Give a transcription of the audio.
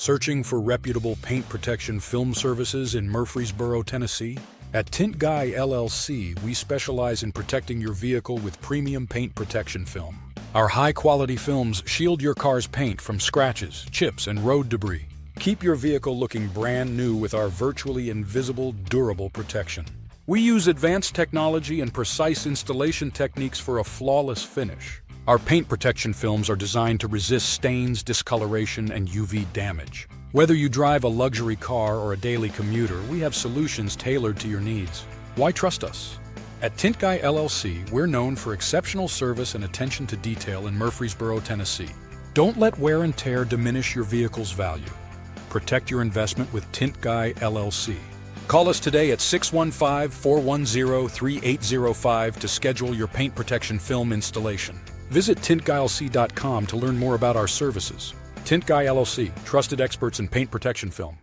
Searching for reputable paint protection film services in Murfreesboro, Tennessee? At Tint Guy LLC, we specialize in protecting your vehicle with premium paint protection film. Our high-quality films shield your car's paint from scratches, chips, and road debris. Keep your vehicle looking brand new with our virtually invisible, durable protection. We use advanced technology and precise installation techniques for a flawless finish. Our paint protection films are designed to resist stains, discoloration, and UV damage. Whether you drive a luxury car or a daily commuter, we have solutions tailored to your needs. Why trust us? At Tint Guy LLC, we're known for exceptional service and attention to detail in Murfreesboro, Tennessee. Don't let wear and tear diminish your vehicle's value. Protect your investment with Tint Guy LLC. Call us today at 615-410-3805 to schedule your paint protection film installation. Visit tintguylc.com to learn more about our services. Tint Guy LLC, trusted experts in paint protection film.